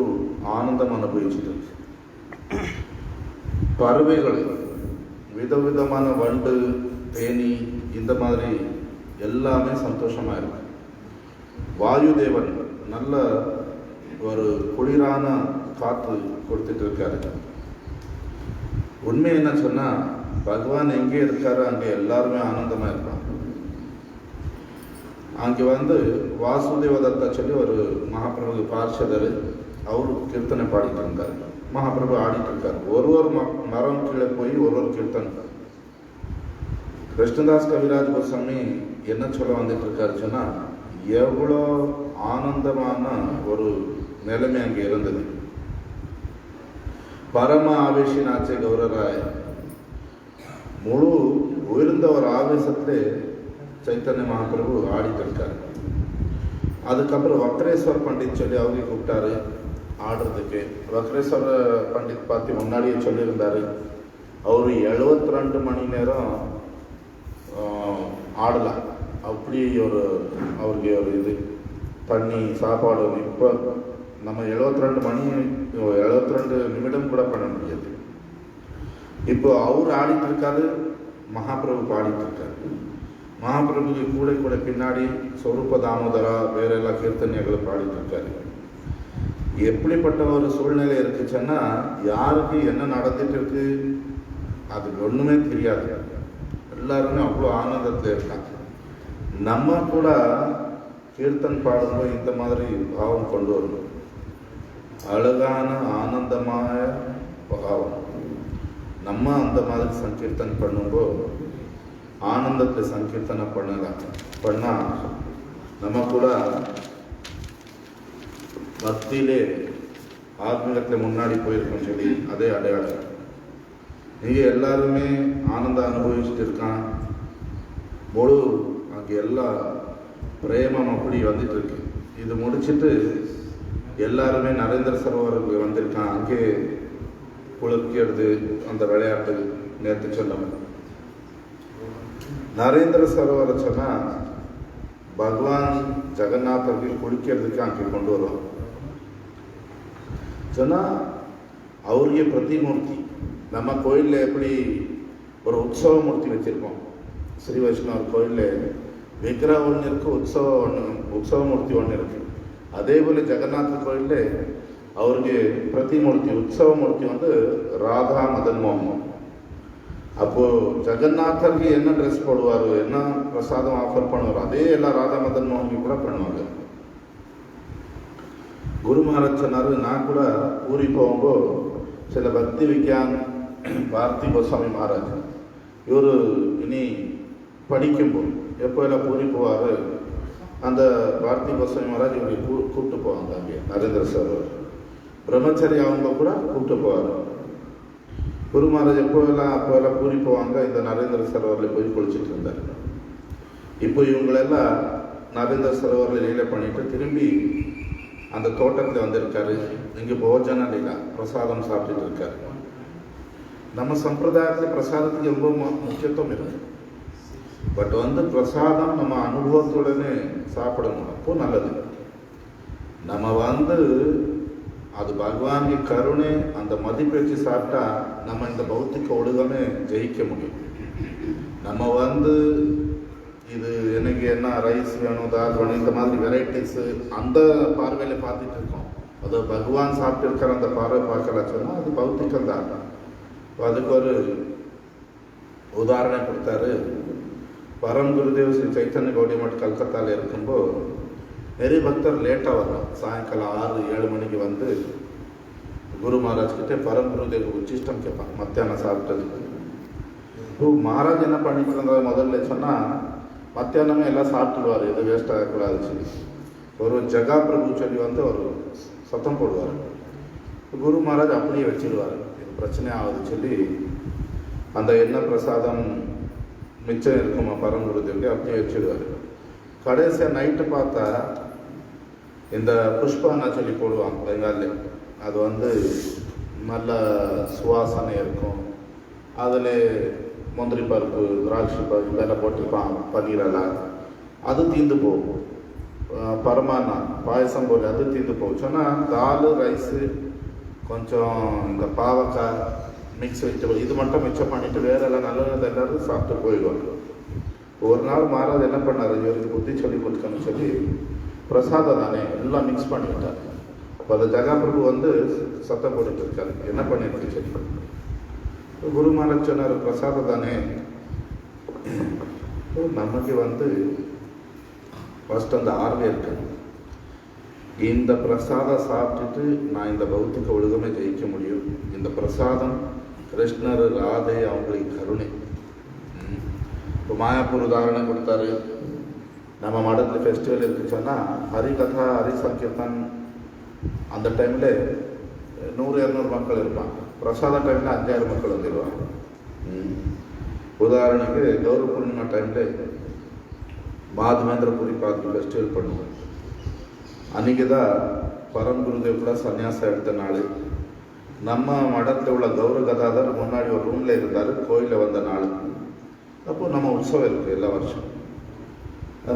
ஆனந்தம் அனுபவிச்சுட்டு இருக்கு. பறவைகள், விதவிதமான வண்டு, தேனி, இந்த மாதிரி எல்லாமே சந்தோஷமாக இருக்கு. வாயு தேவன் நல்ல ஒரு குளிரான காற்று கொடுத்துட்டு இருக்காரு. உண்மை என்ன சொன்னால், பகவான் எங்கே இருக்காரு அங்கே எல்லாருமே ஆனந்தமாக இருப்பாங்க. அங்கே வாசுதேவதத்தா சொல்லி ஒரு மகாபிரபு பார்ஷதர், அவரு கீர்த்தனை பாடிட்டு இருந்தார். மகாபிரபு ஆடிட்டு இருக்காரு. ஒரு மரம் கீழே போய் ஒரு கீர்த்தனை. கிருஷ்ணதாஸ் கவிராஜ் கோஸ்வாமி என்ன சொல்ல வந்துட்டு இருக்காரு சொன்னா, எவ்வளோ ஆனந்தமான ஒரு நிலைமை அங்கே இருந்தது. பரம ஆவேசினாச்சே கௌரராய், முழு உயர்ந்த ஒரு ஆவேசத்திலே சைத்தன்ய மகாபிரபு ஆடிட்டு இருக்காரு. அதுக்கப்புறம் வக்ரேஸ்வர் பண்டித் சொல்லி அவரையும் கூப்பிட்டாரு ஆடுறதுக்கு. வக்ரேஸ்வர பண்டித் பார்த்து முன்னாடியே சொல்லியிருந்தாரு, அவரு 72 மணி நேரம் ஆடலாம். அப்படி அவருக்கு ஒரு இது தண்ணி சாப்பாடு. இப்போ நம்ம 72 நிமிடம் கூட பண்ண முடியாது. இப்போ அவர் ஆடிட்டு இருக்காரு, மகாபிரபு பாடிட்டு இருக்காரு. மகாபிரபுக்கு கூட பின்னாடி சொரூப தாமோதரா வேற எல்லா கீர்த்தனைகளும் பாடிட்டு இருக்காரு. எப்படிப்பட்ட ஒரு சூழ்நிலை இருக்குச்சுன்னா, யாருக்கு என்ன நடந்துட்டு இருக்கு அது ஒண்ணுமே தெரியாது. எல்லாருமே அவ்வளோ ஆனந்தத்தில் இருக்காங்க. நம்ம கூட கீர்த்தன் பாடும்போது இந்த மாதிரி பாவம் கொண்டு வரணும். அழகான ஆனந்தமான பாவம். நம்ம அந்த மாதிரி சங்கீர்த்தன் பண்ணும்போது ஆனந்தத்தை சங்கீர்த்தனை பண்ணால் நம்ம கூட பக்தியிலே ஆத்மீகத்தில் முன்னாடி போயிருக்கோம் சொல்லி அதே அடையாளம். இங்கே எல்லாருமே ஆனந்தம் அனுபவிச்சுட்டு இருக்கான். முழு அங்கே எல்லா பிரேமம் அப்படி வந்துட்டு இருக்கு. இது முடிச்சுட்டு எல்லாருமே நரேந்திர சரோவருக்கு வந்திருக்கான். அங்கே குளிக்கிறது, அந்த விளையாட்டு நேற்று சொன்னோம். நரேந்திர சரோவரை சொன்னால் பகவான் ஜெகநாதருக்கு குளிக்கிறதுக்கு அங்கே கொண்டு வருவாங்க. சொன்னால் அவருடைய பிரதிமூர்த்தி. நம்ம கோயிலில் எப்படி ஒரு உற்சவ மூர்த்தி வச்சுருக்கோம், ஸ்ரீ வைஷ்ணவர் கோயிலில் விக்கிரகம் ஒன்று இருக்குது, உற்சவ மூர்த்தி ஒன்று இருக்குது. அதே போல் ஜெகநாத கோயிலில் அவருக்கு பிரதிமூர்த்தி, உற்சவ மூர்த்தி ராதா மதன் மோகன். அப்போது ஜெகநாதருக்கு என்ன ட்ரெஸ் போடுவார், என்ன பிரசாதம் ஆஃபர் பண்ணுவார், அதே எல்லாம் ராதா மதன் மோகன் கூட பண்ணுவாங்க. குரு மகாராஜ் சொன்னார், நான் கூட ஊரி போகும்போது சில பக்தி விக்யான் பாரதி கோஸ்வாமி மகாராஜ் இவர் இனி படிக்கும்போது எப்போ எல்லாம் பூரி போவார், அந்த பாரதி கோஸ்வாமி மகாராஜ் இவரை கூப்பிட்டு போவாங்க. அங்கே நரேந்திர சரோவர் பிரம்மச்சரி அவங்க கூட கூப்பிட்டு போவார். குரு மகாராஜ் அப்போல்லாம் பூரி போவாங்க. இந்த நரேந்திர சரோவரில் போய் குளிச்சுட்டு இருந்தார். இப்போ இவங்களெல்லாம் நரேந்திர சரோவரில் லீலை பண்ணிட்டு திரும்பி அந்த தோட்டத்தில் வந்திருக்காரு. இங்கே போஜன லீலா பிரசாதம் சாப்பிட்டுட்டு இருக்காரு. நம்ம சம்பிரதாயத்தில் பிரசாதத்துக்கு ரொம்ப முக்கியத்துவம் இருக்கு. பட் பிரசாதம் நம்ம அனுபவத்துடனே சாப்பிடணும், அப்போ நல்லது. நம்ம அது பகவானுக்கு கருணை, அந்த மதிப்பேச்சு சாப்பிட்டா நம்ம இந்த பௌத்திக ஒழுகமே ஜெயிக்க முடியும். நம்ம இது எனக்கு என்ன ரைஸ் வேணும், தால் வேணும், இந்த மாதிரி வெரைட்டிஸு அந்த பார்வையில் பார்த்துட்டு இருக்கோம். அது பகவான் சாப்பிட்டு இருக்கிற அந்த பார்வை பார்க்கல சொன்னால் அது பௌத்திகம் தான். அதுக்கு ஒரு உதாரணம் கொடுத்தாரு. பரம் குருதேவ் ஸ்ரீ சைத்தன்ய கௌடி மட் கல்கத்தாவில் இருக்கும்போது நிறைய பக்தர் லேட்டாக வர்றான். சாயங்காலம் 6-7 மணிக்கு குரு மகாராஜ் கிட்டே பரம் குருதேவ் உச்சிஷ்டம் கேட்பான் மத்தியானம் சாப்பிட்டதுக்கு. மகாராஜ் என்ன பண்ணிட்டு இருந்தார் முதல்ல சொன்னால், மத்தியானமே எல்லாம் சாப்பிட்டுடுவார், எதுவும் வேஸ்ட் ஆகக்கூடாது சொல்லி ஒரு ஜகா பிரபு சொல்லி ஒரு சத்தம் போடுவார். குரு மகாராஜ் அப்படியே வச்சிடுவார், இது பிரச்சனை ஆகுது சொல்லி அந்த எண்ணெய் பிரசாதம் மிச்சம் இருக்குமா பரங்குருதிக்கு அப்படியே வச்சுடுவார். கடைசியாக நைட்டு பார்த்தா இந்த புஷ்பானா சொல்லி போடுவாங்க பெங்காலில். அது வந்து நல்ல சுவாசனை இருக்கும். அதில் முந்திரி பருப்பு, திராட்சை பருப்பு இதெல்லாம் போட்டிருப்பான், பன்னீரெல்லாம். அது தீர்ந்து போகும். பரமானா பாயசம் போல் அது தீர்ந்து போகும். சொன்னால் தால், ரைஸு, கொஞ்சம் இந்த பாவக்காய் மிக்ஸ் வெஜிடபிள் இது மட்டும் மிச்சம் பண்ணிவிட்டு வேறெல்லாம் நல்லது எல்லாரும் சாப்பிட்டு போயிடுவாங்க. ஒரு நாள் மாறாது என்ன பண்ணார், இவருக்கு புத்தி சொல்லி கொடுக்கணும்னு சொல்லி பிரசாதம் தானே எல்லாம் மிக்ஸ் பண்ணிவிட்டார். அப்போ அந்த ஜகாபிரபு வந்து சத்தம் போட்டுட்டு இருக்காரு, என்ன பண்ணிட்டு சொல்லி. குரு மகாராஜ் சொன்னார், பிரசாதம் தானே, நமக்கு வந்து ஃபஸ்ட் அந்த ஆர்வம் இருக்கு. இந்த பிரசாதம் சாப்பிட்டுட்டு நான் இந்த பௌத்திக ஒழுகமே ஜெயிக்க முடியும். இந்த பிரசாதம் கிருஷ்ணர், ராதை அவங்களுக்கு கருணை. இப்போ மாயாப்பூர் உதாரணம் கொடுத்தாரு. நம்ம மடத்தில் ஃபெஸ்டிவல் இருக்கு சொன்னால் ஹரிகதா, ஹரி சங்கீர்த்தன் அந்த டைமில் 100-200 மக்கள் இருப்பாங்க. பிரசாத டைமில் 5000 மக்கள் வந்துடுவாங்க. உதாரணத்துக்கு கௌரவ பூர்ணிமா டைமில் மாதவேந்திரபுரி பார்த்து ஃபெஸ்டிவல் பண்ணுவோம். அன்றைக்கி தான் பரம்குருதேவ் கூட சன்னியாசம் எடுத்த நாள். நம்ம மடத்தில் உள்ள கௌரவ கதாதர் முன்னாடி ஒரு ரூமில் இருந்தார், கோயிலில் வந்த நாள். அப்போது நம்ம உற்சவம் இருக்குது எல்லா வருஷம்.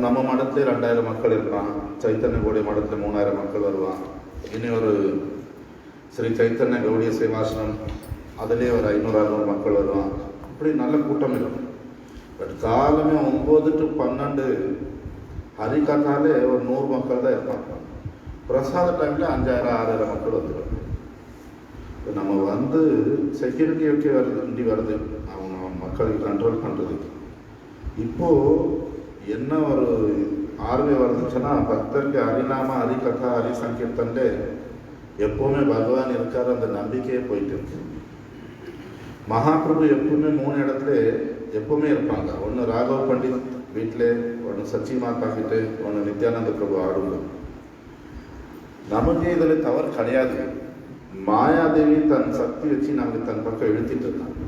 நம்ம மடத்தில் 2000 மக்கள் இருப்பான். சைத்தன்ய கௌடிய மடத்தில் 3000 மக்கள் வருவான். இனி ஒரு ஸ்ரீ சைத்தன்ய கௌடிய சேவாசனம் அதிலே ஒரு 500-600 மக்கள் வருவான். அப்படி நல்ல கூட்டம் இருக்கும். பட் காலமே 9 to 12 ஹரிகதாலே ஒரு 100 மக்கள் தான் இருப்பாங்க. பிரசாத டைமில் 5000-6000 மக்கள் வந்துடும். இப்போ நம்ம வந்து செக்யூரிட்டி எப்படி வருது அவங்க மக்களுக்கு கண்ட்ரோல் பண்ணுறதுக்கு. இப்போது என்ன ஒரு ஆர்வம் வருதுச்சுன்னா, பக்தருக்கு ஹரிநாம, ஹரிகதா, ஹரி சங்கீர்த்தன்ல எப்போவுமே பகவான் இருக்கார் அந்த நம்பிக்கையே போயிட்டு இருக்கு. மகாபிரபு எப்பவுமே 3 இடத்துல எப்பவுமே இருப்பாங்க. ஒன்று ராகவ் பண்டித் வீட்டில், ஒன்று சச்சி மாதா கிட்ட, ஒன்று நித்யானந்த பிரபு ஆடுங்க. நமக்கு இதில் தவறு கிடையாது. மாயாதேவி தன் சக்தி வச்சு நமக்கு தன் பக்கம் இழுத்திட்டு இருந்தாங்க.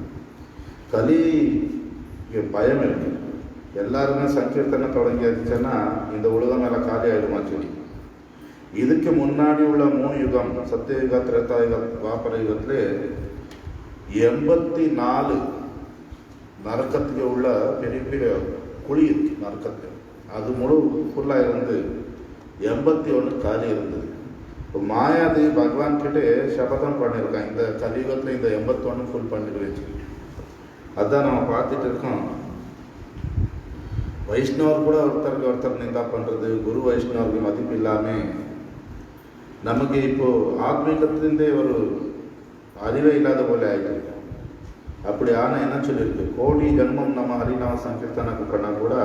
கலி பயம் இருக்கு. எல்லாருமே சங்கீர்த்தனை தொடங்கியாச்சுன்னா இந்த உலகம் மேலே காலி ஆகிடுமா சொல்லி. இதுக்கு முன்னாடி உள்ள 3 யுகம், சத்தியயுக, திரேதாயுக, துவாபர யுகத்திலே 84 நரக்கத்துக்கு உள்ள பெரிய பெரிய குழி இருக்கு நரக்கத்தில். அது முழு ஃபுல்லாக இருந்து 81 காலி இருந்தது. இப்போ மாயாதேவி பகவான் கிட்டே சபதம் பண்ணியிருக்காங்க, இந்த கலியுகத்தில் இந்த 81 ஃபுல் பண்ணிடுவேன். அதுதான் நம்ம பார்த்துட்டு இருக்கோம். வைஷ்ணவர் கூட ஒருத்தருக்கு ஒருத்தர் நிந்தா பண்ணுறது, குரு வைஷ்ணவருக்கு மதிப்பு இல்லாமல் நமக்கு இப்போது ஆத்மீகத்திலேருந்தே ஒரு அறிவே இல்லாத போல ஆகிட்டு. அப்படி ஆனால் என்ன சொல்லியிருக்கு, கோடி ஜென்மம் நம்ம ஹரிநாம சங்கீர்த்தனுக்கு பண்ணால் கூட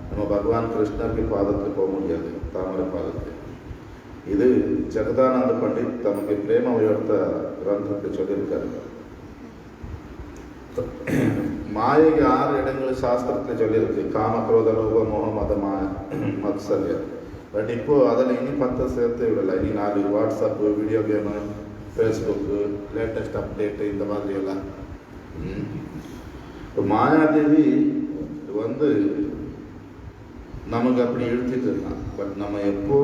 நம்ம பகவான் கிருஷ்ணருக்கு பாதத்துக்கு போக முடியாது, தாமரை பாதத்துக்கு. இது ஜெகதானந்த பண்டித் தமக்கு பிரேம உயர்த்த கிரந்தத்தை சொல்லியிருக்காரு. மாயைக்கு 6 இடங்கள் சாஸ்திரத்தில் சொல்லியிருக்கு. காம, குரோத, லோப, மோகம், மத, மத்சல்யம். பட் இப்போது அதில் இனி 10 சேர்த்து விடலை. இனி 4 WhatsApp, video game, Facebook, latest update, இந்த மாதிரி எல்லாம். இப்போ மாயாதேவி வந்து நமக்கு அப்படி இழுத்துட்டு இருக்கான். பட் நம்ம எப்போ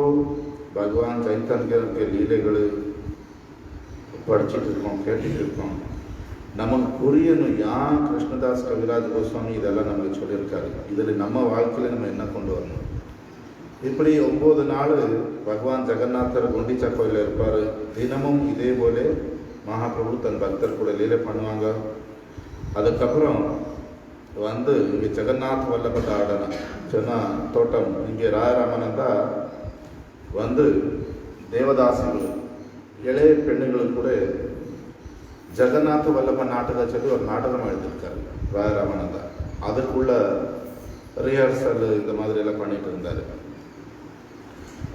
பகவான் சைத்தன்ய லீலைகள் படிச்சுட்டு இருக்கோம், கேட்டுட்டு இருக்கோம், நமக்கு புரியணும். யான் கிருஷ்ணதாஸ் கவிராஜ் கோஸ்வாமி இதெல்லாம் நமக்கு சொல்லியிருக்காரு. இதில் நம்ம வாழ்க்கையில் நம்ம என்ன கொண்டு வரணும். இப்படி 9 நாள் பகவான் ஜெகநாதர் குண்டிச்சா கோயிலில் இருப்பார். தினமும் இதே போல மகாபிரபு தன் பக்தர் கூட லீலை பண்ணுவாங்க. அதுக்கப்புறம் வந்து இங்கே ஜெகநாத் வல்லபத ஆடன சொன்னால் தோட்டம், இங்கே ராயராமனந்தா வந்து தேவதாசிகள் இளைய பெண்ணுங்களுக்கு கூட ஜெகநாத் வல்லப நாடகம் சொல்லி ஒரு நாடகம் எழுதியிருக்காரு ராயராமானந்தா. அதுக்குள்ள ரிஹர்சல் இந்த மாதிரி எல்லாம் பண்ணிட்டு இருந்தார்.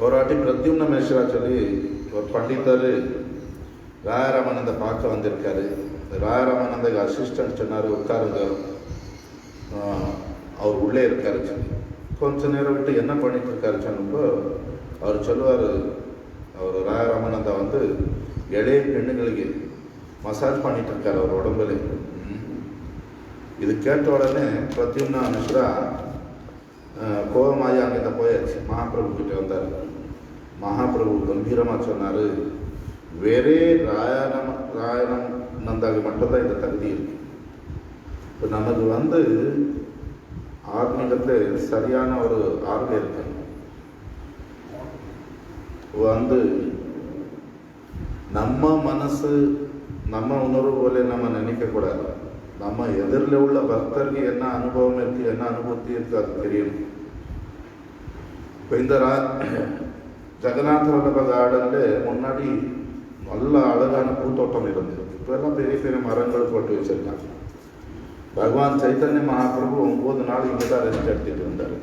ஒரு வாட்டி பிரத்யும்ன மிஸ்ரா சொல்லி ஒரு பண்டிதர் ராயராமானந்த பார்க்க வந்திருக்காரு. ராயராமானந்தக்கு அசிஸ்டன்ட் சொன்னார், உட்காருங்க, அவர் உள்ளே இருக்காரு சொல்லி. கொஞ்ச நேரம் விட்டு என்ன பண்ணிட்டு இருக்காரு சொன்னப்போ அவர் சொல்லுவார், அவர் ராயராமானந்தா வந்து இளைய பெண்ணுங்களுக்கு மசாஜ் பண்ணிட்டு இருக்காரு அவர் உடம்புல. இது கேட்ட உடனே பிரத்யும்னா மிஸ்ரா கோபமாயி அங்கிட்ட போயாச்சு. மகாபிரபு கிட்ட வந்தார். மகாபிரபு கம்பீரமாக சொன்னார், வேறே ராயணம் நந்தாக்கு மட்டும்தான் இந்த தகுதி இருக்கு. இப்போ நமக்கு ஆத்மீகத்தில் சரியான ஒரு ஆர்வம் இருக்கு. நம்ம மனசு நம்ம உணர்வு போல நம்ம நினைக்கக்கூடாது. நம்ம எதிரில் உள்ள பக்தருக்கு என்ன அனுபவம் இருக்கு, என்ன அனுபூத்தி இருக்கு, அது தெரியணும். இப்போ இந்த ஜெகநாத வல்லப கார்டன்ல முன்னாடி நல்ல அழகான பூத்தோட்டம் இருந்தது. இப்போ எல்லாம் பெரிய பெரிய மரங்கள் போட்டு வச்சிருக்காங்க. பகவான் சைத்தன்ய மகாபிரபு 9 நாள் இங்கே தான் ரெஸ்ட் எடுத்துட்டு இருந்தார்.